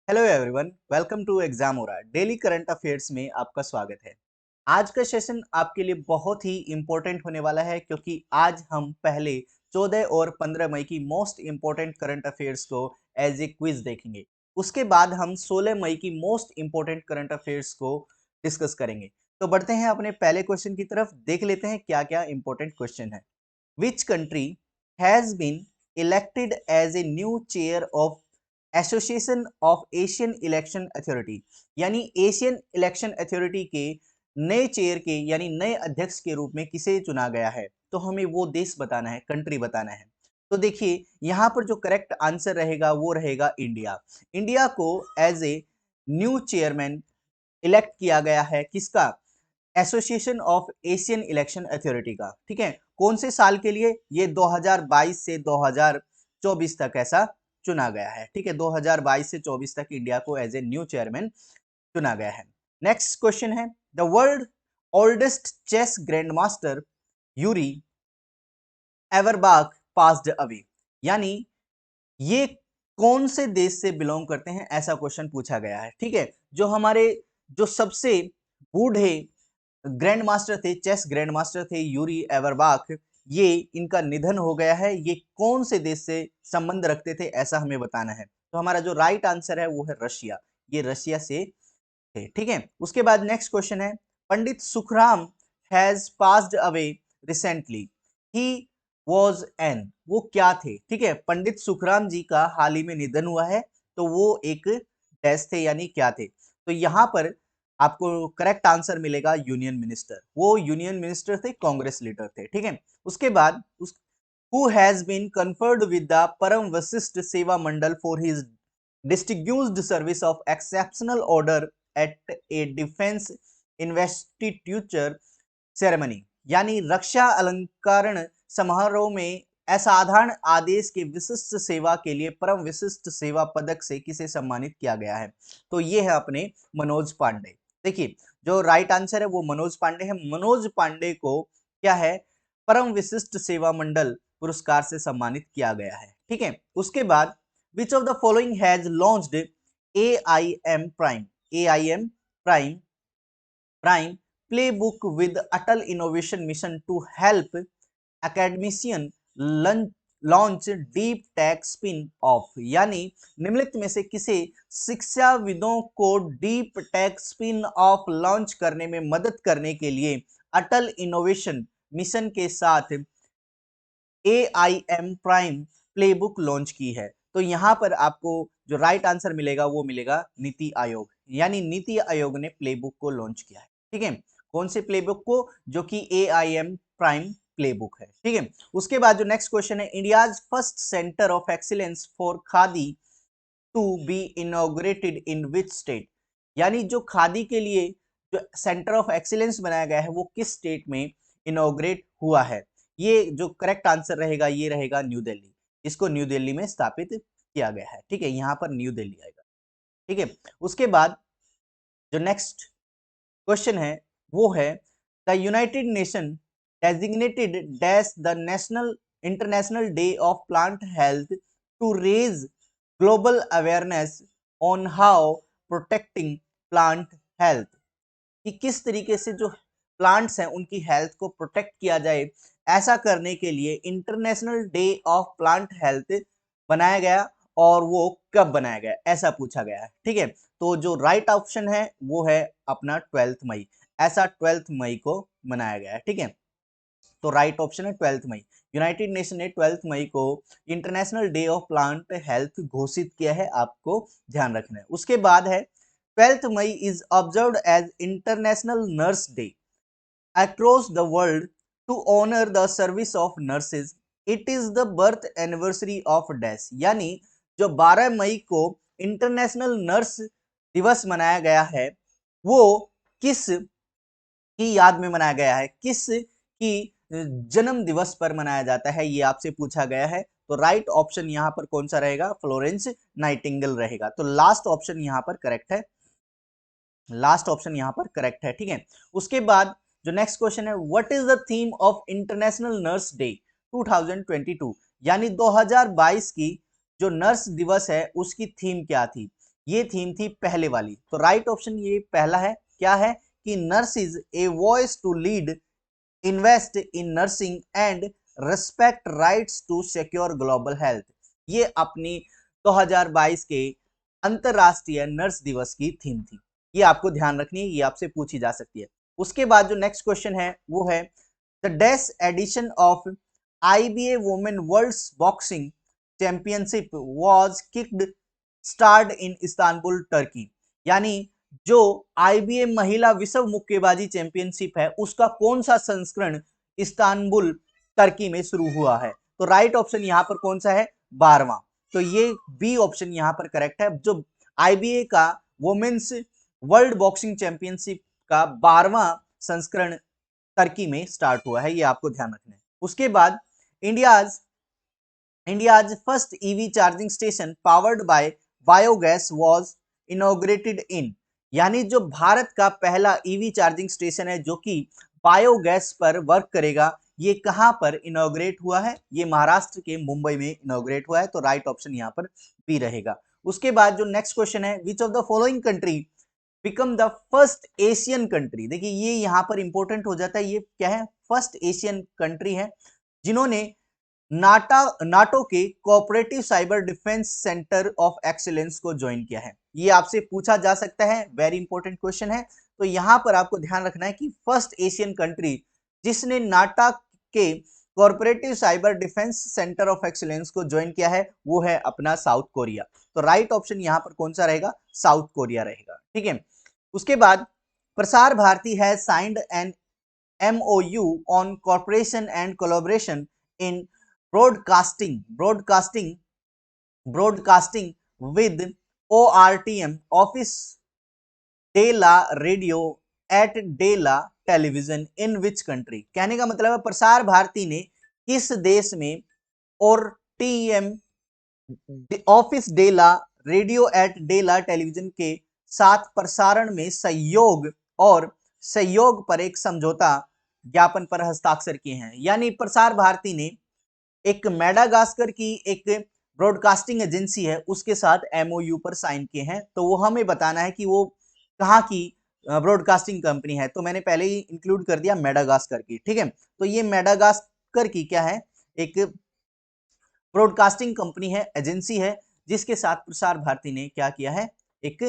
Hello everyone, welcome to exam aura daily current affairs में आपका स्वागत है। आज का सेशन आपके लिए बहुत ही इंपॉर्टेंट होने वाला है क्योंकि आज हम पहले 14 और 15 मई की मोस्ट इंपॉर्टेंट करंट अफेयर्स को एज ए क्विज देखेंगे। उसके बाद हम 16 मई की मोस्ट इंपॉर्टेंट करंट अफेयर्स को डिस्कस करेंगे। तो बढ़ते हैं अपने पहले क्वेश्चन की तरफ, देख लेते हैं क्या क्या इंपॉर्टेंट क्वेश्चन है। Which country has been elected as a new chair of association of Asian election authority, यानी एशियन इलेक्शन अथॉरिटी के नए चेयर के यानी नए अध्यक्ष के रूप में किसे चुना गया है। तो हमें वो देश बताना है, कंट्री बताना है। तो देखिए यहां पर जो करेक्ट आंसर रहेगा वो रहेगा इंडिया। इंडिया को as a new chairman elect किया गया है, किसका? Association of Asian election authority का। ठीक है, कौन से साल के लिए? ये 2022 से 2024 तक ऐसा चुना गया है। ठीक है, 2022 से 24 तक इंडिया को एज ए न्यू चेयरमैन चुना गया है। नेक्स्ट क्वेश्चन है, the world oldest chess grand master Yuri Averbakh passed away, यानी ये कौन से देश से बिलोंग करते हैं, ऐसा क्वेश्चन पूछा गया है। ठीक है, जो हमारे जो सबसे बूढ़े ग्रैंड मास्टर थे, चेस ग्रैंड मास्टर थे यूरी एवरबाख, ये इनका निधन हो गया है। ये कौन से देश से संबंध रखते थे, ऐसा हमें बताना है। तो हमारा जो राइट आंसर है वो है रशिया। ये रशिया से थे। ठीक है, उसके बाद नेक्स्ट क्वेश्चन है, Pandit Sukhram has passed away recently, he was an, वो क्या थे? ठीक है, पंडित सुखराम जी का हाल ही में निधन हुआ है, तो वो एक डैश थे यानी क्या थे। तो यहां पर आपको करेक्ट आंसर मिलेगा यूनियन मिनिस्टर। वो यूनियन मिनिस्टर थे, कांग्रेस लीडर थे। ठीक है, उसके बाद who has been conferred with the Param Vasisht Seva Mandal for his distinguished service of exceptional order at a defense investiture ceremony, यानी रक्षा अलंकरण समारोह में असाधारण आदेश के विशिष्ट सेवा के लिए परम विशिष्ट सेवा पदक से किसे सम्मानित किया गया है? तो ये है अपने मनोज पांडे। देखिए जो राइट आंसर है वो मनोज पांडे है। मनोज पांडे को क्या है, परम विशिष्ट सेवा मंडल पुरस्कार से सम्मानित किया गया है। ठीक है, उसके बाद which of the following has launched AIM prime, AIM prime prime play book with Atal innovation mission to help academician launch deep tech spin off, यानी निम्नलिखित में से किसे शिक्षाविदों को deep tech spin off launch करने में मदद करने के लिए अटल इनोवेशन मिशन के साथ AIM प्राइम प्लेबुक लॉन्च की है? तो यहां पर आपको जो राइट आंसर मिलेगा वो मिलेगा नीति आयोग, यानी नीति आयोग ने प्लेबुक को लॉन्च किया है। ठीक है, कौन से प्लेबुक को? जो कि AIM प्राइम प्लेबुक है। ठीक है, उसके बाद जो नेक्स्ट क्वेश्चन है, India's first centre of excellence for khadi to be inaugurated in which state, यानी जो खादी के लिए जो सेंटर ऑफ एक्सीलेंस बनाया गया है वो किस स्टेट में इनॉग्रेट हुआ है? ये जो करेक्ट आंसर रहेगा ये रहेगा न्यू दिल्ली। इसको न्यू दिल्ली में स्थापित किया गया है। ठीक है, यहां पर न्यू दिल्ली आएगा। ठीक है, उसके बाद जो नेक्स्ट क्वेश्चन है वो है, the United Nation designated dash the national international day of plant health to raise global awareness on how protecting plant health, कि किस तरीके से जो प्लांट्स हैं उनकी हेल्थ को प्रोटेक्ट किया जाए, ऐसा करने के लिए international day of plant health बनाया गया। और वो कब बनाया गया, ऐसा पूछा गया है। ठीक है, तो जो राइट ऑप्शन है वो है अपना 12 मई। ऐसा 12 मई को मनाया गया है। ठीक है, तो राइट ऑप्शन है 12 मई। यूनाइटेड नेशन ने 12 मई को international day of plant health घोषित किया है, आपको ध्यान रखना है। उसके बाद है 12 मई is observed as international nurse day across the world to honor the service of nurses. It is the birth anniversary of dash, यानी जो 12 मई को इंटरनेशनल नर्स दिवस मनाया गया है वो किस की याद में मनाया गया है, किस की जन्म दिवस पर मनाया जाता है, ये आपसे पूछा गया है। तो राइट ऑप्शन यहाँ पर कौन सा रहेगा? फ्लोरेंस नाइटिंगेल रहेगा। तो लास्ट ऑप्शन यहाँ पर करेक्ट है, लास्ट ऑप्शन यहाँ पर करेक्ट है। ठीक है, उसके बाद जो नेक्स्ट क्वेश्चन है, what is the theme of international nurse day 2022, यानी 2022 की जो नर्स दिवस है उसकी थीम क्या थी? ये थीम थी पहले वाली। तो राइट ऑप्शन ये पहला है, क्या है कि nurse is a voice to lead, invest in nursing and respect rights to secure global health. ये अपनी 2022 के अंतरराष्ट्रीय नर्स दिवस की थीम थी। ये आपको ध्यान रखनी है, ये आपसे पूछी जा सकती है। उसके बाद जो नेक्स्ट क्वेश्चन है वो है द डेस edition of IBA women world boxing championship was kicked start in Istanbul Turkey. यानी जो IBA महिला विश्व मुक्केबाजी चैंपियनशिप है उसका कौन सा संस्करण इस्तांबुल टर्की में शुरू हुआ है। तो राइट ऑप्शन यहाँ पर कौन सा है, 12वां। तो ये बी ऑप्शन यहाँ पर करेक्ट है। जो IBA का वुमेन्स वर्ल्ड बॉक्सिंग चैंपियनशिप का 12वां संस्करण टर्की में स्टार्ट हुआ है, ये आपको ध्यान रखना है। उसके बाद India's first EV charging station powered by biogas was inaugurated इन। यानी जो भारत का पहला EV चार्जिंग स्टेशन है जो कि बायोगैस पर वर्क करेगा, ये कहां पर इनॉग्रेट हुआ है, ये महाराष्ट्र के मुंबई में इनॉग्रेट हुआ है। तो राइट ऑप्शन यहां पर बी रहेगा। उसके बाद जो नेक्स्ट क्वेश्चन है, विच of the following country become the first Asian country. देखिए ये यहां पर इंपॉर्टेंट हो जाता है, ये क्या है, फर्स्ट एशियन कंट्री है जिन्होंने नाटो के cooperative cyber defence centre of excellence को ज्वाइन किया है। ये आपसे पूछा जा सकता है, वेरी इंपॉर्टेंट क्वेश्चन है। तो यहां पर आपको ध्यान रखना है कि फर्स्ट एशियन कंट्री जिसने नाटा के corporative cyber defence centre of excellence को ज्वाइन किया है वो है अपना साउथ कोरिया। तो राइट ऑप्शन यहां पर कौन सा रहेगा, साउथ कोरिया रहेगा। ठीक है। उसके बाद Prasar Bharati has signed an MOU on cooperation and collaboration in broadcasting with ORTM office de la radio at de la television in which country। कहने का मतलब है प्रसार भारती ने किस देश में और TM office de la radio et de la television के साथ प्रसारण में सहयोग पर एक समझौता ज्ञापन पर हस्ताक्षर किए हैं। यानी प्रसार भारती ने एक मेडागास्कर की एक ब्रॉडकास्टिंग एजेंसी है उसके साथ MOU पर साइन किए हैं। तो वो हमें बताना है कि वो कहाँ की ब्रॉडकास्टिंग कंपनी है। तो मैंने पहले ही इंक्लूड कर दिया मेडागास्कर की। ठीक है। तो ये मेडागास्कर की क्या है, एक ब्रॉडकास्टिंग कंपनी है, एजेंसी है, जिसके साथ प्रसार भारती ने क्या किया है, एक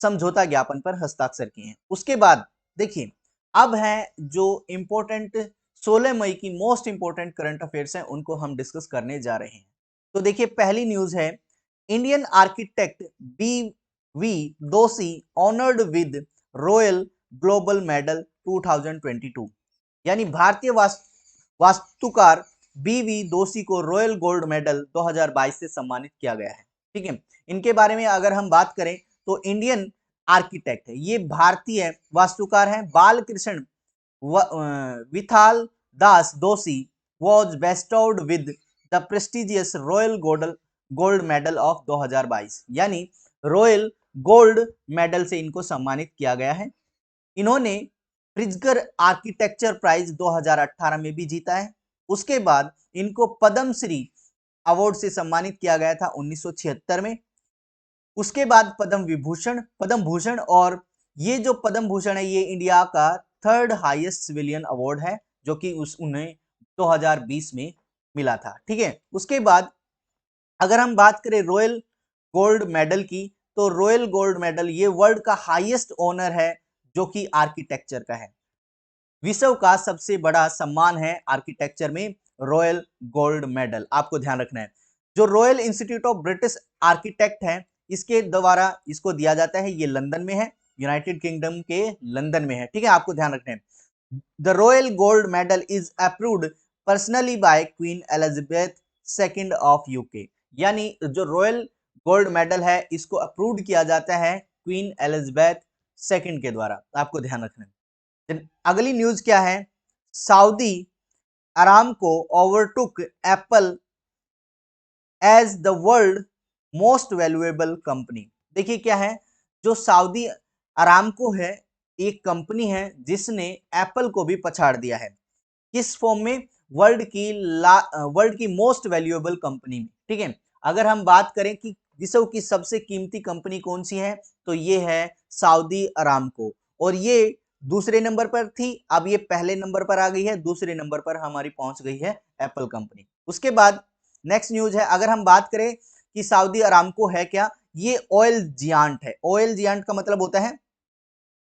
समझौता ज्ञापन पर हस्ताक्षर किए हैं। उसके बाद देखिए अब है जो इंपॉर्टेंट 16 मई की मोस्ट इंपॉर्टेंट करंट अफेयर्स हैं उनको हम डिस्कस करने जा रहे हैं। तो देखिए पहली न्यूज है इंडियन आर्किटेक्ट BV दोषी honoured with royal global medal 2022। यानी भारतीय वास्तुकार BV दोषी को रॉयल गोल्ड मेडल 2022 से सम्मानित किया गया है। ठीक है। इनके बारे में अगर हम बात करें तो इंडियन आर्किटेक्ट है, ये भारतीय वास्तुकार हैं। बालकृष्ण विथाल दास दोषी was bestowed with the prestigious royal gold medal of 2022। यानी रॉयल गोल्ड मेडल से इनको सम्मानित किया गया है। इन्होंने प्रिज्गर आर्किटेक्चर प्राइज 2018 में भी जीता है। उसके बाद इनको पद्मश्री अवार्ड से सम्मानित किया गया था 1976 में। उसके बाद पद्म भूषण, और ये जो पद्म भूषण है ये इंडिया का 3rd हाईएस्ट सिविलियन अवार्ड है जो कि उन्हें 2020 में मिला था। ठीक है। उसके बाद अगर हम बात करें रॉयल गोल्ड मेडल की, तो रॉयल गोल्ड मेडल ये वर्ल्ड का हाईएस्ट ऑनर है जो कि आर्किटेक्चर का है। विश्व का सबसे बड़ा सम्मान है आर्किटेक्चर में रॉयल गोल्ड मेडल, आपको ध्यान रखना है। जो royal institute of British architect है इसके द्वारा इसको दिया जाता है, ये लंदन में है, यूनाइटेड किंगडम के लंदन में है। ठीक है, आपको ध्यान रखना है। The royal gold medal is approved personally by Queen Elizabeth II of UK। यानी जो रॉयल गोल्ड मेडल है इसको अप्रूव किया जाता है क्वीन एलिजाबेथ II के द्वारा, आपको ध्यान रखना है। अगली न्यूज क्या है, Saudi Aramco overtook Apple as the world most valuable company. देखिए क्या है, जो सऊदी अरामको है एक कंपनी है जिसने एप्पल को भी पछाड़ दिया है। किस फॉर्म में, वर्ल्ड की मोस्ट वैल्यूएबल कंपनी में। ठीक है। अगर हम बात करें कि विश्व की सबसे कीमती कंपनी कौन सी है, तो ये है सऊदी अरामको, और ये दूसरे नंबर पर थी, अब ये पहले नंबर पर आ गई है, दूसरे नंबर पर हमारी पहुंच गई है एप्पल कंपनी। उसके बाद नेक्स्ट न्यूज है, अगर हम बात करें कि सऊदी अरामको है क्या, ये ऑयल जियांट है। ऑयल जियांट का मतलब होता है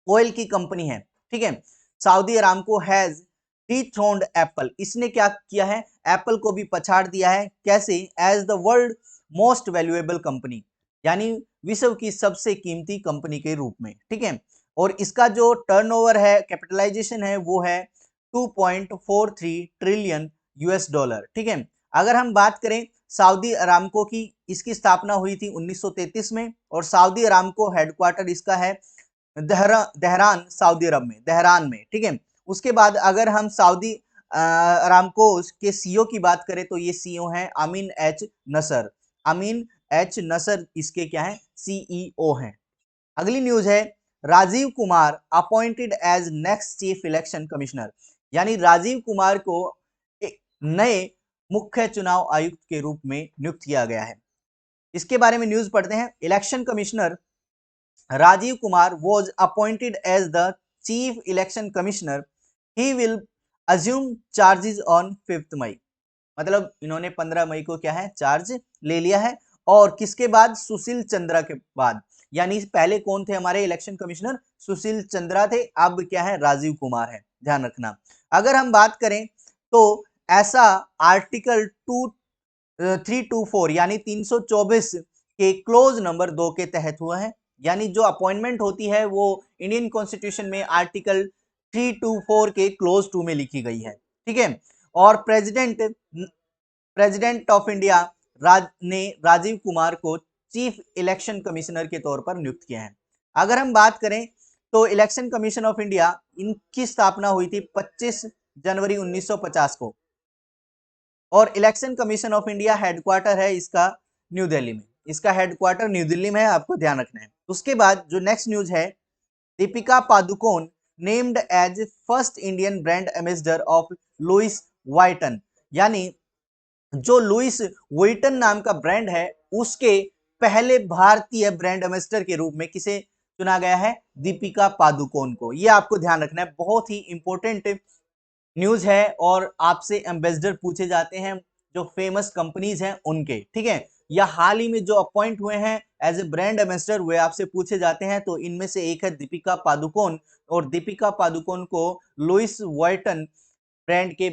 ऑयल की कंपनी है, ठीक है। सऊदी अरामको हैज डिथ्रोन्ड एप्पल, इसने क्या किया है, एप्पल को भी पछाड़ दिया है। कैसे, as the world most valuable company, यानी विश्व की सबसे कीमती कंपनी के रूप में, ठीक है। और इसका जो टर्नओवर है, कैपिटलाइजेशन है, वो है 2.43 ट्रिलियन यूएस डॉलर, ठीक है। अगर हम बात करें सऊदी अरामको की, इसकी स्थापना हुई थी 1933 में, और सऊदी अरामको हेडक्वार्टर इसका है दहरान, सऊदी अरब में, दहरान में, ठीक है। उसके बाद अगर हम सऊदी अरामको के सीईओ की बात करें तो ये सीईओ हैं अमीन एच नसर। अमीन एच नसर इसके क्या है, सीईओ हैं। अगली न्यूज है, Rajiv Kumar appointed as next chief election commissioner, यानी राजीव कुमार को एक नए मुख्य चुनाव आयुक्त के रूप में नियुक्त किया गया है। इसके बारे में न्यूज पढ़ते हैं। Election commissioner Rajiv Kumar was appointed as the Chief Election Commissioner. He will assume charges on 5th मई, मतलब इन्होंने 15 मई को क्या है, चार्ज ले लिया है। और किसके बाद, सुशील चंद्रा के बाद, यानी पहले कौन थे हमारे इलेक्शन कमिश्नर, सुशील चंद्रा थे, अब क्या है, राजीव कुमार है, ध्यान रखना। अगर हम बात करें तो ऐसा आर्टिकल 324 यानी 324 के क्लोज नंबर 2 के तहत हुआ है, यानी जो अपॉइंटमेंट होती है वो इंडियन कॉन्स्टिट्यूशन में आर्टिकल 324 के क्लोज 2 में लिखी गई है, ठीक है। और प्रेसिडेंट ऑफ इंडिया ने राजीव कुमार को चीफ इलेक्शन कमिश्नर के तौर पर नियुक्त किया है। अगर हम बात करें तो इलेक्शन कमीशन ऑफ इंडिया, इनकी स्थापना हुई थी 25 जनवरी 1950 को, और election commission of India headquarter है इसका न्यू दिल्ली में, इसका हेडक्वार्टर न्यू दिल्ली में है, आपको ध्यान रखना है। उसके बाद जो नेक्स्ट न्यूज है, Deepika Padukone named as first Indian brand ambassador of Louis Vuitton, यानी जो लुइस वुइटन नाम का ब्रांड है उसके पहले भारतीय ब्रांड एम्बेसडर के रूप में किसे चुना गया है, दीपिका पादुकोण को। यह आपको ध्यान रखना है, बहुत ही इंपॉर्टेंट न्यूज है, और आपसे एम्बेसडर पूछे जाते हैं जो फेमस कंपनीज हैं उनके, ठीक है। या हाल ही में जो अपॉइंट हुए हैं एज ए ब्रांड एम्बेसडर, वे आपसे पूछे जाते हैं, तो इनमें से एक है दीपिका पादुकोण, और दीपिका पादुकोण को लुइस वॉयटन ब्रांड के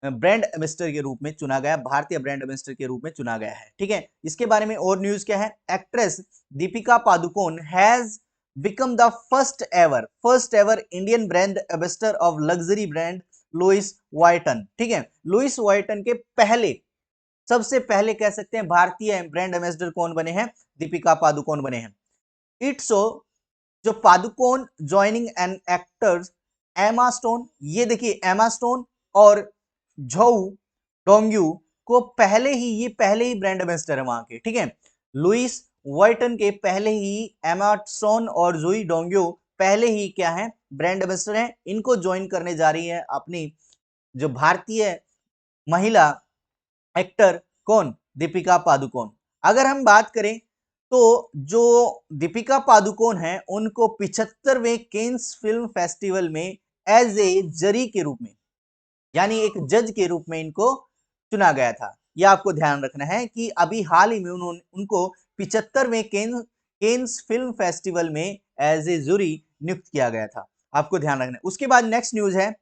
ब्रांड एम्बेसडर के रूप में चुना गया, भारतीय ब्रांड एम्बेसडर के रूप में चुना गया है, ठीक है। इसके बारे में और न्यूज क्या है, actress Deepika Padukone has become the first ever Indian brand ambassador of luxury brand Louis Vuitton, ठीक है। लुइस वॉयटन के पहले, सबसे पहले कह सकते हैं भारतीय ब्रांड एम्बेसडर कौन बने हैं, दीपिका पादुकोण बने हैं। इट्स सो जो Padukone joining an actors Emma Stone, ये देखिए एमा स्टोन और झोउ डोंग्यू को पहले ही ब्रांड एम्बेसडर है वहां के, ठीक है। लुइस वॉयटन के पहले ही एमा स्टोन और जोई डोंग्यू पहले ही क्या है, ब्रांड एम्बेसडर हैं। इनको ज्वाइन करने जा रही है अपनी जो भारतीय महिला एक्टर कौन, दीपिका पादुकोण। अगर हम बात करें तो जो दीपिका पादुकोण है उनको 75वें केन्स फिल्म फेस्टिवल में एज ए जरी के रूप में, यानी एक जज के रूप में इनको चुना गया था। यह आपको ध्यान रखना है कि अभी हाल ही में उनको 75वें केन्स फिल्म फेस्टिवल में एज ए जूरी नियुक्त किया गया था, आपको ध्यान रखना है। उसके बाद नेक्स्ट न्यूज है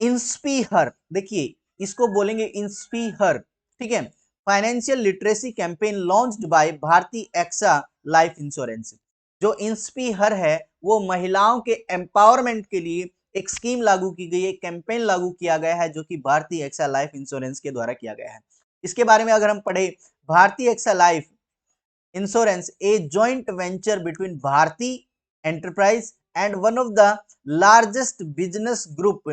इंस्पीहर, देखिए इसको बोलेंगे इंस्पीहर, ठीक है। Financial literacy campaign launched by Bharti Axa life insurance. जो इंस्पीहर है वो महिलाओं के एम्पावरमेंट के लिए एक स्कीम लागू की गई है, कैंपेन लागू किया गया है, जो कि भारतीय एक्सा लाइफ इंश्योरेंस के द्वारा किया गया है। इसके बारे में अगर हम पढ़े, भारतीय Axa life insurance a joint venture between Bharti enterprise and one of the largest business group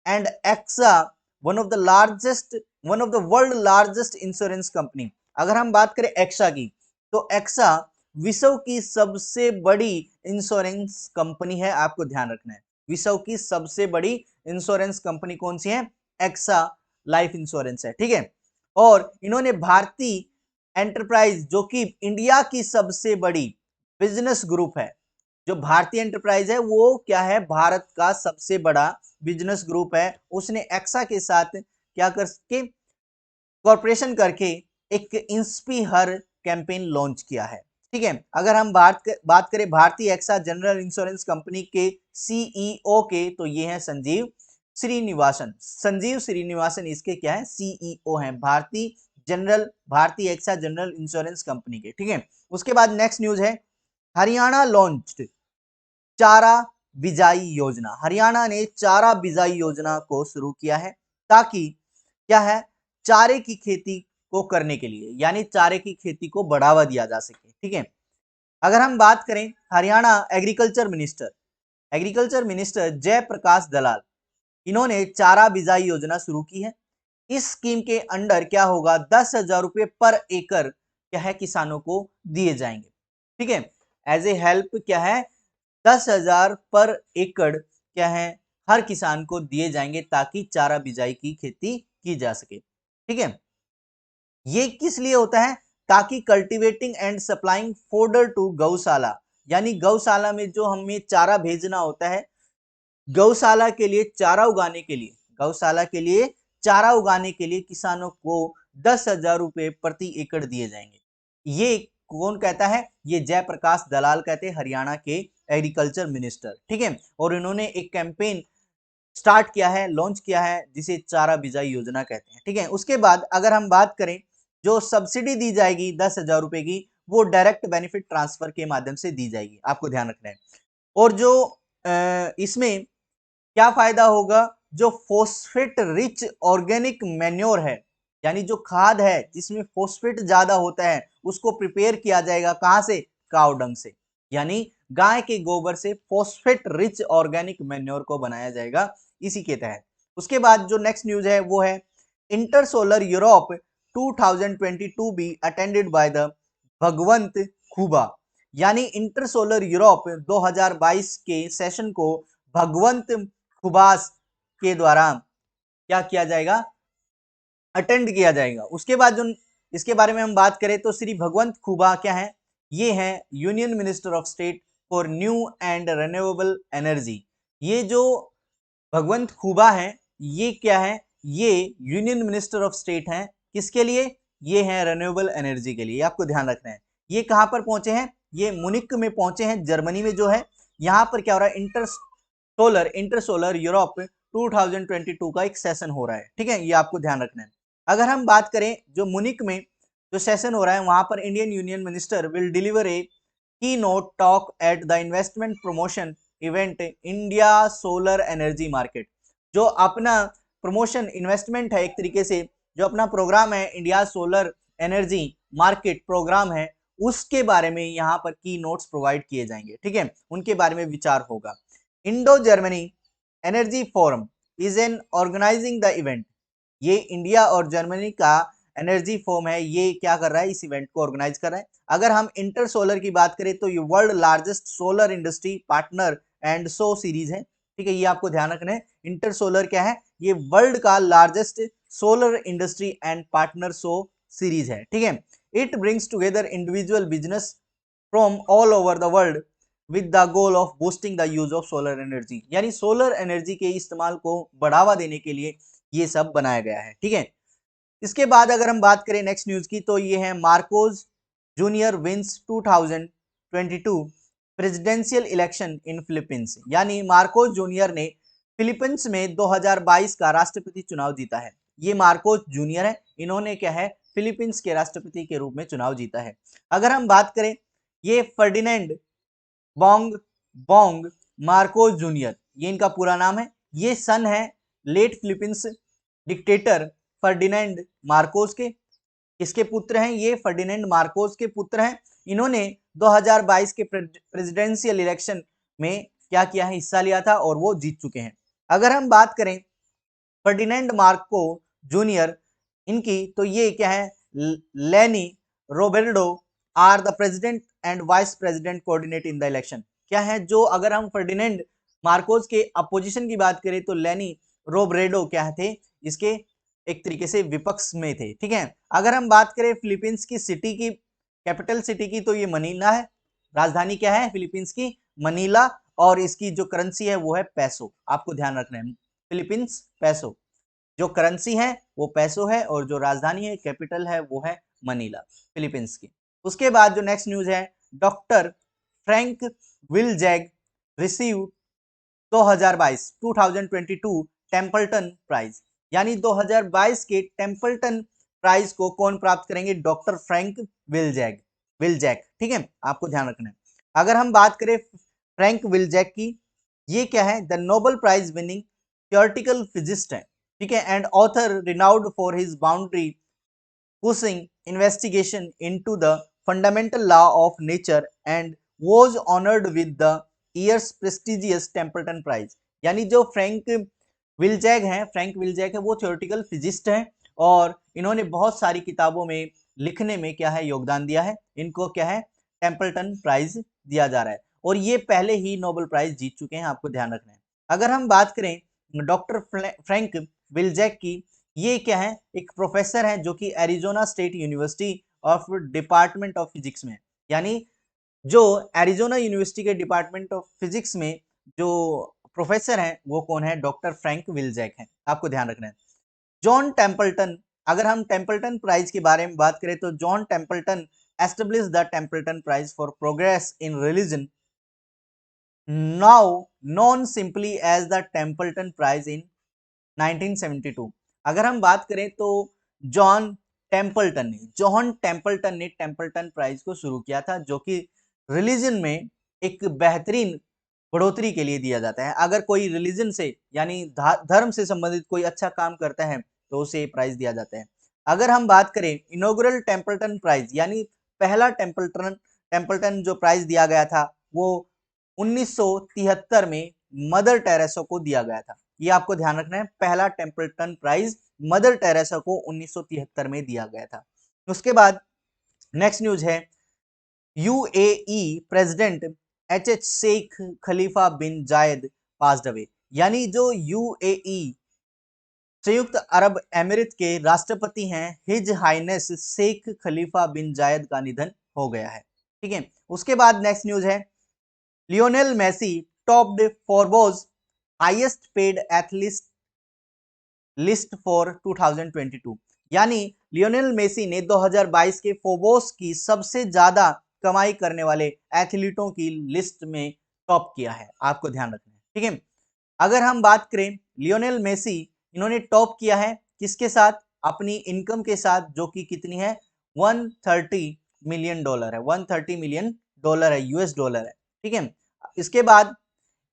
and Axa one of the world largest insurance company. अगर हम बात करें एक्सा की, तो एक्सा विश्व की सबसे बड़ी इंश्योरेंस कंपनी है, आपको ध्यान रखना है। विश्व की सबसे बड़ी इंश्योरेंस कंपनी कौन सी है, एक्सा लाइफ इंश्योरेंस है, ठीक है। और इन्होंने भारतीय एंटरप्राइज जो कि इंडिया की सबसे बड़ी बिजनेस ग्रुप है, जो भारतीय एंटरप्राइज है वो क्या है, भारत का सबसे बड़ा बिजनेस ग्रुप है। उसने एक्सा के साथ क्या करके कॉर्पोरेशन करके एक इंस्पीहर कैंपेन लॉन्च किया है। ठीक है, अगर हम बात करें भारतीय एक्सा जनरल इंश्योरेंस कंपनी के सीईओ के, तो ये है संजीव श्रीनिवासन। संजीव श्रीनिवासन इसके क्या है, सीईओ हैं भारतीय एक्सा जनरल इंश्योरेंस कंपनी के। ठीक है, उसके बाद नेक्स्ट न्यूज है, हरियाणा लॉन्च्ड चारा बिजाई योजना। हरियाणा ने चारा बिजाई योजना को शुरू किया है ताकि क्या है, चारे की खेती को करने के लिए, यानी चारे की खेती को बढ़ावा दिया जा सके। ठीक है, अगर हम बात करें हरियाणा एग्रीकल्चर मिनिस्टर जयप्रकाश दलाल, इन्होंने चारा बिजाई योजना शुरू की है। इस स्कीम के अंडर क्या होगा, 10,000 रुपए पर एकड़ क्या है किसानों को दिए जाएंगे। ठीक है, एज ए हेल्प क्या है, 10,000 पर एकड़ क्या है हर किसान को दिए जाएंगे ताकि चारा बिजाई की खेती की जा सके। ठीक है, ये किस लिए होता है, ताकि cultivating and supplying fodder to gaushala, यानी गौशाला में जो हमें चारा भेजना होता है, गौशाला के लिए चारा उगाने के लिए, गौशाला के लिए चारा उगाने के लिए किसानों को 10,000 रुपए प्रति एकड़ दिए जाएंगे। ये कौन कहता है, ये जयप्रकाश दलाल कहते हैं, हरियाणा के एग्रीकल्चर मिनिस्टर। ठीक है, और इन्होंने एक कैंपेन स्टार्ट किया है, लॉन्च किया है, जिसे चारा बिजाई योजना कहते हैं। ठीक है, उसके बाद अगर हम बात करें, जो सब्सिडी दी जाएगी 10,000 रुपए की, वो डायरेक्ट बेनिफिट ट्रांसफर के माध्यम से दी जाएगी, आपको ध्यान रखना है। और जो इसमें क्या फायदा होगा, जो फोस्फेट रिच ऑर्गेनिक मैन्योर है, यानी जो खाद है जिसमें फोस्फेट ज्यादा होता है, उसको प्रिपेयर किया जाएगा कहां से, काव डंग से, यानी गाय के गोबर से फोस्फेट रिच ऑर्गेनिक मैन्योर को बनाया जाएगा इसी के तहत। उसके बाद जो नेक्स्ट न्यूज है वो है, Intersolar Europe 2022 be attended by the Bhagwanth Khuba, यानी इंटर सोलर यूरोप 2022 के सेशन को भगवंत खुबास के द्वारा क्या किया जाएगा, अटेंड किया जाएगा। उसके बाद जो इसके बारे में हम बात करें तो श्री भगवंत खुबा क्या है, ये है union minister of state for new and renewable energy. ये जो भगवंत खुबा है, ये क्या है, ये यूनियन मिनिस्टर ऑफ स्टेट हैं, किसके लिए, ये है रिन्यूएबल एनर्जी के लिए, आपको ध्यान रखना है। ये कहां पर पहुंचे हैं, ये मुनिक में पहुंचे हैं, जर्मनी में जो है। यहां पर क्या हो रहा है, इंटर सोलर यूरोप 2022 का एक सेशन हो रहा है। ठीक है, ये आपको ध्यान रखना है। अगर हम बात करें जो मुनिक में जो सेशन हो रहा है, वहां पर Indian union minister will deliver a keynote talk at the investment promotion event India solar energy market. जो अपना प्रमोशन इन्वेस्टमेंट है, एक तरीके से जो अपना प्रोग्राम है India solar energy market program है, उसके बारे में यहाँ पर की नोट्स प्रोवाइड किए जाएंगे। ठीक है, उनके बारे में विचार होगा। Indo Germany energy forum is an organizing the event, ये इंडिया और जर्मनी का एनर्जी फोरम है, ये क्या कर रहा है, इस इवेंट को ऑर्गेनाइज कर रहा है। अगर हम इंटर सोलर की बात करें तो ये world largest solar industry partner and show series है। ठीक है, ये आपको ध्यान रखना है। इंटर सोलर क्या है, ये वर्ल्ड का largest solar industry and partner show series है। ठीक है, it brings together individual business from all over the world with the goal of boosting the use of solar energy, यानी सोलर एनर्जी के इस्तेमाल को बढ़ावा देने के लिए ये सब बनाया गया है। ठीक है, इसके बाद अगर हम बात करें नेक्स्ट न्यूज की, तो ये है Marcos junior wins 2022 presidential election in Philippines, यानी मार्कोस जूनियर ने फिलीपींस में 2022 का राष्ट्रपति चुनाव जीता है। ये मार्कोस जूनियर है, इन्होंने क्या है, फिलीपींस के राष्ट्रपति के रूप में चुनाव जीता है। अगर हम बात करें, ये Ferdinand Bong Bong Marcos junior, ये इनका पूरा नाम है। ये सन है late Philippines dictator Ferdinand Marcos के। किसके पुत्र हैं, ये फर्डिनेंड मार्कोस के पुत्र हैं। इन्होंने 2022 के प्रेसिडेंशियल इलेक्शन में क्या किया है, हिस्सा लिया था और वो जीत चुके हैं। अगर हम बात करें फर्डिनेंड मार्को जूनियर इनकी, तो ये क्या है, Leni Robredo are the president and vice president coordinate in the election. क्या है, जो अगर हम फर्डिनेंड मार्कोस के अपोजिशन की बात करें तो लेनी रोबरेडो क्या थे, इसके एक तरीके से विपक्ष में थे, ठीक है। अगर हम बात करें फिलीपींस की सिटी की, कैपिटल सिटी की, तो ये मनीला है। राजधानी क्या है फिलीपींस की? मनीला। और इसकी जो करेंसी है वो है पैसो, आपको ध्यान रखना है, फिलीपींस पैसो। जो करेंसी है वो पैसो है और जो राजधानी है कैपिटल है वो है मनीला, फिलीपींस की। उसके बाद जो नेक्स्ट न्यूज है, doctor Frank Wilczek receive 2022 Templeton Prize, यानी 2022 के टेम्पल्टन प्राइज को कौन प्राप्त करेंगे? डॉक्टर फ्रैंक विलजैग, विलजैक, ठीक है, आपको ध्यान रखना है। अगर हम बात करें फ्रैंक विलजैक की, ये क्या है? The Nobel prize winning theoretical physicist है, ठीक है, and author renowned for his boundary pushing investigation into the fundamental law of nature and was honored with the year's prestigious Templeton Prize। यानी जो फ्रैंक विलजैग है वो थियोरेटिकल फिजिस्ट हैं और इन्होंने बहुत सारी किताबों में लिखने में क्या है योगदान दिया है, इनको क्या है टेम्पल्टन प्राइज दिया जा रहा है और ये पहले ही नोबेल प्राइज जीत चुके हैं, आपको ध्यान रखना है। अगर हम बात करें डॉक्टर फ्रैंक विलजैग की, ये क्या है? एक प्रोफेसर है जो कि Arizona state university of department of physics में, यानी जो एरिजोना यूनिवर्सिटी के डिपार्टमेंट ऑफ फिजिक्स में जो प्रोफेसर हैं वो कौन है? डॉक्टर फ्रैंक विलजैक हैं, आपको ध्यान रखना है। जॉन टेम्पल्टन, अगर हम टेम्पल्टन प्राइज के बारे में बात करें तो John Templeton establish the Templeton prize for progress in religion, now known simply as the Templeton prize in 1972। अगर हम बात करें तो जॉन टेम्पल्टन ने टेम्पल्टन प्राइज को शुरू किया था, जो कि रिलीजन में एक बेहतरीन बढ़ोतरी के लिए दिया जाता है। अगर कोई रिलीजन से यानी धर्म से संबंधित कोई अच्छा काम करता है तो उसे प्राइज दिया जाता है। अगर हम बात करें इनॉग्रल टेम्पल्टन प्राइज, यानी पहला टेम्पल्टन जो प्राइज दिया गया था वो 1973 में मदर टेरेसा को दिया गया था। ये आपको ध्यान रखना है, पहला टेम्पल्टन प्राइज मदर टेरेसा को 1973 में दिया गया था। उसके बाद नेक्स्ट न्यूज है, यूएई प्रेसिडेंट एच शेख खलीफा बिन जायद पास्ड अवे, यानी जो यूएई संयुक्त अरब अमीरात के राष्ट्रपति हैं हिज हाइनेस शेख खलीफा बिन जायद का निधन हो गया है, ठीक है। उसके बाद नेक्स्ट न्यूज है, Lionel Messi topped Forbes highest paid athlete list for 2022, यानी लियोनेल मेसी ने 2022 के फोर्ब्स की सबसे ज्यादा कमाई करने वाले एथलीटों की लिस्ट में टॉप किया है, आपको ध्यान रखना है, ठीक है। अगर हम बात करें लियोनेल मेसी, इन्होंने टॉप किया है किसके साथ? अपनी इनकम के साथ, जो कि कितनी है? 130 मिलियन डॉलर है, 130 मिलियन डॉलर है, यूएस डॉलर है, ठीक है। इसके बाद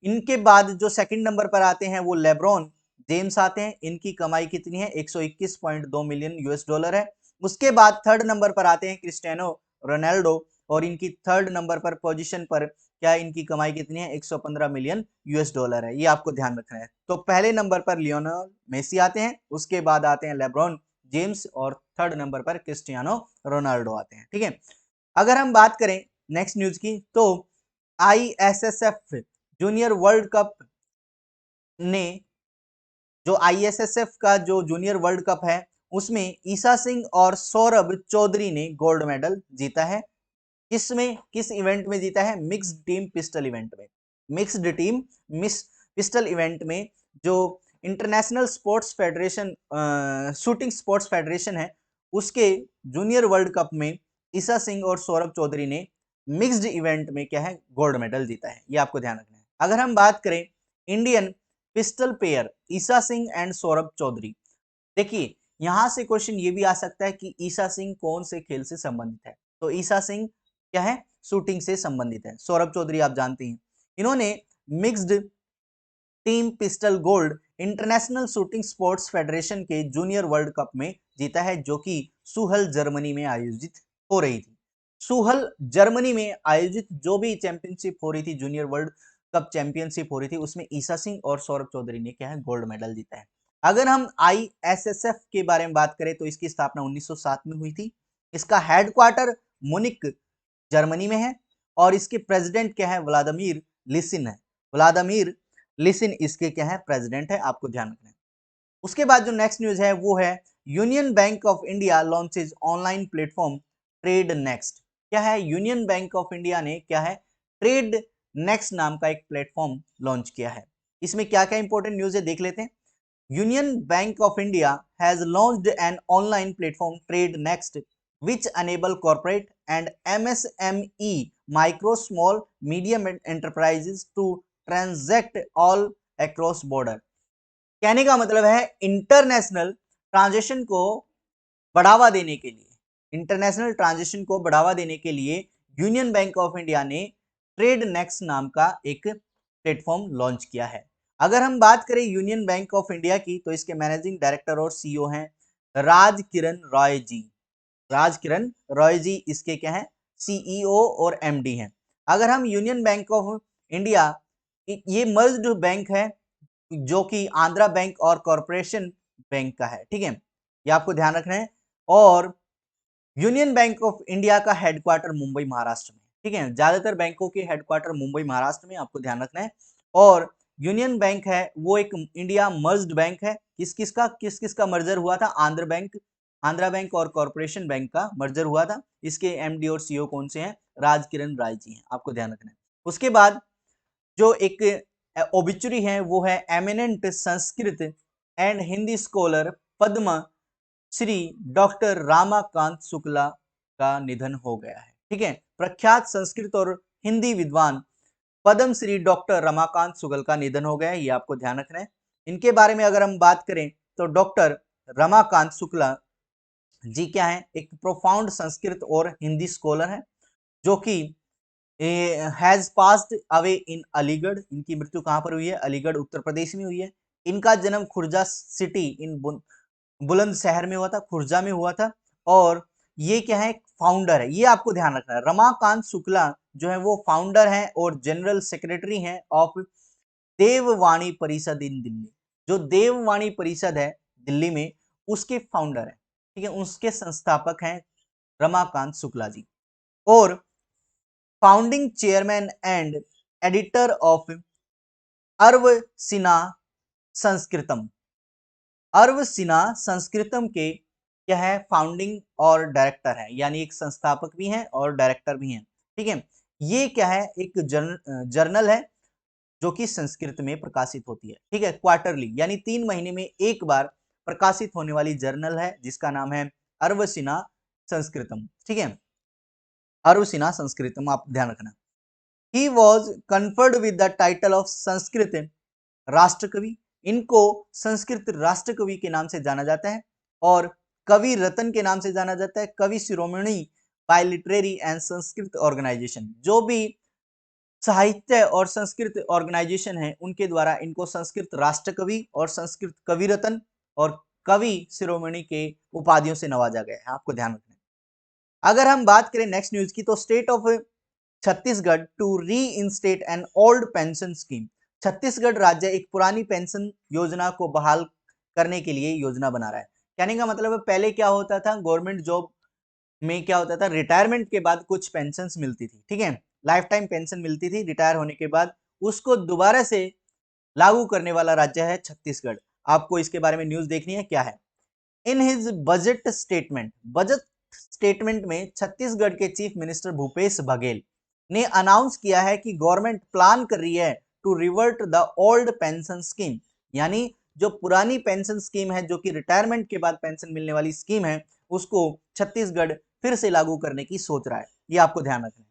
इनके बाद जो सेकंड नंबर पर आते हैं वो लेब्रॉन जेम्स आते हैं, इनकी कमाई कितनी है? 121.2 मिलियन यूएस डॉलर है। उसके बाद थर्ड नंबर पर आते हैं क्रिस्टियानो रोनाल्डो और इनकी थर्ड नंबर पर पोजीशन पर क्या इनकी कमाई कितनी है? 115 मिलियन यूएस डॉलर है, ये आपको ध्यान रखना है। तो पहले नंबर पर लियोनेल मेसी आते हैं, उसके बाद आते हैं लेब्रॉन जेम्स और थर्ड नंबर पर क्रिस्टियानो रोनाल्डो आते हैं, ठीक है। अगर हम बात करें नेक्स्ट न्यूज की तो आईएसएसएफ जूनियर वर्ल्ड कप ने, जो आईएसएसएफ का जो जूनियर वर्ल्ड कप है उसमें ईसा सिंह और सौरभ चौधरी ने गोल्ड मेडल जीता है। किसमें, किस इवेंट में जीता है? मिक्स्ड टीम पिस्टल इवेंट में, mixed team miss pistol event में, जो international sports federation shooting sports federation है उसके जूनियर वर्ल्ड कप में ईसा सिंह और सौरभ चौधरी ने मिक्स्ड इवेंट में क्या है गोल्ड मेडल जीता है, ये आपको ध्यान रखना है। अगर हम बात करें Indian pistol pair Esha Singh and Saurabh Chaudhary, देखिए यहां से क्वेश्चन ये भी आ सकता है कि ईसा सिंह कौन से खेल से संबंधित है? तो ईसा सिंह क्या है? शूटिंग से संबंधित है। सौरभ चौधरी आप जानते हैं, इन्होंने mixed team pistol gold international shooting sports federation के जूनियर वर्ल्ड कप में जीता है, जो कि सुहल जर्मनी में आयोजित हो रही थी। सुहल जर्मनी में आयोजित जो भी चैंपियनशिप हो रही थी, जूनियर वर्ल्ड कप चैंपियनशिप हो रही थी, उसमें ईसा सिंह और सौरभ चौधरी ने क्या है गोल्ड मेडल जीता है। अगर हम आईएसएसएफ के बारे में बात करें तो इसकी स्थापना 1907 में हुई थी। इसका हेडक्वार्टर मुनिक जर्मनी में है और इसके प्रेसिडेंट क्या है? व्लादिमीर लिसिन है। व्लादिमीर लिसिन इसके क्या है? प्रेसिडेंट है, आपको ध्यान रखना है। उसके बाद जो नेक्स्ट न्यूज है वो है union bank of India launches online platform trade next. क्या है? यूनियन बैंक ऑफ इंडिया ने क्या है, ट्रेड नेक्स्ट नाम का एक प्लेटफॉर्म लॉन्च किया है। इसमें क्या क्या इंपॉर्टेंट न्यूज है देख लेते हैं। Union bank of India has launched an online platform trade next which enable corporate and MSME micro small medium enterprises to transact all across border। कहने का मतलब है इंटरनेशनल ट्रांजेक्शन को बढ़ावा देने के लिए, इंटरनेशनल ट्रांजेक्शन को बढ़ावा देने के लिए यूनियन बैंक ऑफ इंडिया ने ट्रेड नेक्स्ट नाम का एक प्लेटफॉर्म लॉन्च किया है। अगर हम बात करें यूनियन बैंक ऑफ इंडिया की तो इसके मैनेजिंग डायरेक्टर और सीईओ हैं राज किरण रॉय जी। राज किरण रॉय जी इसके क्या है, सीईओ और एमडी हैं। अगर हम यूनियन बैंक ऑफ इंडिया, ये मर्ज्ड बैंक है जो कि आंध्रा बैंक और कॉरपोरेशन बैंक का है, ठीक है, ये आपको ध्यान रखना है। और यूनियन बैंक ऑफ इंडिया का हेडक्वार्टर मुंबई महाराष्ट्र में, ठीक है, ज्यादातर बैंकों के हेडक्वार्टर मुंबई महाराष्ट्र में, आपको ध्यान रखना है। और यूनियन बैंक है वो एक इंडिया मर्ज्ड बैंक है। किस किस का मर्जर हुआ था? आंध्रा बैंक और कॉरपोरेशन बैंक का मर्जर हुआ था। इसके एमडी और सीईओ कौन से हैं? राज किरण राय जी हैं, आपको ध्यान रखना है। उसके बाद जो एक ओबिचुरी है वो है eminent Sanskrit and Hindi scholar Padma Shri doctor Ramakant Shukla का निधन हो गया है, ठीक है। प्रख्यात संस्कृत और हिंदी विद्वान पद्म श्री डॉक्टर रमाकांत शुक्ल का निधन हो गया है, ये आपको ध्यान रखना है। इनके बारे में अगर हम बात करें तो डॉक्टर रमाकांत शुक्ला जी क्या है, एक प्रोफाउंड संस्कृत और हिंदी स्कॉलर है जो कि has passed away in Aligarh. इनकी मृत्यु कहां पर हुई है? अलीगढ़ उत्तर प्रदेश में हुई है। इनका जन्म खुर्जा सिटी इन बुलंदशहर में हुआ था, खुर्जा में हुआ था। और ये क्या है, फाउंडर है, ये आपको ध्यान रखना है। रमाकांत शुक्ला जो है वो फाउंडर है और जनरल सेक्रेटरी हैं ऑफ देववाणी परिषद इन दिल्ली। जो देववाणी परिषद है दिल्ली में उसके फाउंडर है, ठीक है, उसके संस्थापक हैं रमाकांत शुक्ला जी। और founding chairman and editor of Arvachina Samskritam. Arvachina Samskritam के क्या है, फाउंडिंग और डायरेक्टर है, यानी एक संस्थापक भी हैं और डायरेक्टर भी हैं, ठीक है। ये क्या है, एक जर्नल है जो कि संस्कृत में प्रकाशित होती है, ठीक है, क्वार्टरली, यानी 3 महीने में एक बार प्रकाशित होने वाली जर्नल है जिसका नाम है अर्वसिना संस्कृतम, ठीक है, अर्वसिना संस्कृतम, आप ध्यान रखना। He was conferred with the title of Sanskrit Rashtrakavi. इनको संस्कृत राष्ट्रकवि के नाम से जाना जाता है और कवि रत्न के नाम से जाना जाता है, Kavi Shiromani by literary and Sanskrit organization. जो भी साहित्य और संस्कृत ऑर्गेनाइजेशन है उनके द्वारा इनको संस्कृत राष्ट्रकवि और संस्कृत कवि रत्न और कवि शिरोमणि के उपाधियों से नवाजा गया है, आपको ध्यान रखना है। अगर हम बात करें नेक्स्ट न्यूज की तो state of Chhattisgarh to reinstate an old pension scheme. Chhattisgarh राज्य एक पुरानी पेंशन योजना को बहाल करने के लिए योजना बना रहा है। कहने का मतलब है पहले क्या होता था, गवर्नमेंट जॉब में क्या होता था, रिटायरमेंट के बाद कुछ पेंशन मिलती थी, ठीक है, लाइफ टाइम पेंशन मिलती थी रिटायर होने के बाद, उसको दोबारा से लागू करने वाला राज्य है छत्तीसगढ़। आपको इसके बारे में न्यूज देखनी है क्या है। इन हिज बजट स्टेटमेंट में छत्तीसगढ़ के चीफ मिनिस्टर भूपेश बघेल ने अनाउंस किया है कि गवर्नमेंट प्लान कर रही है to revert the old pension scheme, यानी जो पुरानी पेंशन स्कीम है जो कि रिटायरमेंट के बाद पेंशन मिलने वाली स्कीम है उसको छत्तीसगढ़ फिर से लागू करने की सोच रहा है, ये आपको ध्यान रखना है।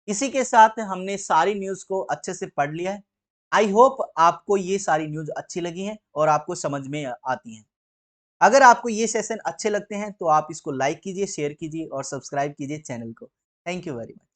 इसी के साथ हमने सारी न्यूज को अच्छे से पढ़ लिया है। आई होप आपको ये सारी न्यूज अच्छी लगी हैं और आपको समझ में आती हैं। अगर आपको ये सेशन अच्छे लगते हैं तो आप इसको लाइक कीजिए, शेयर कीजिए और सब्सक्राइब कीजिए चैनल को। Thank you very much.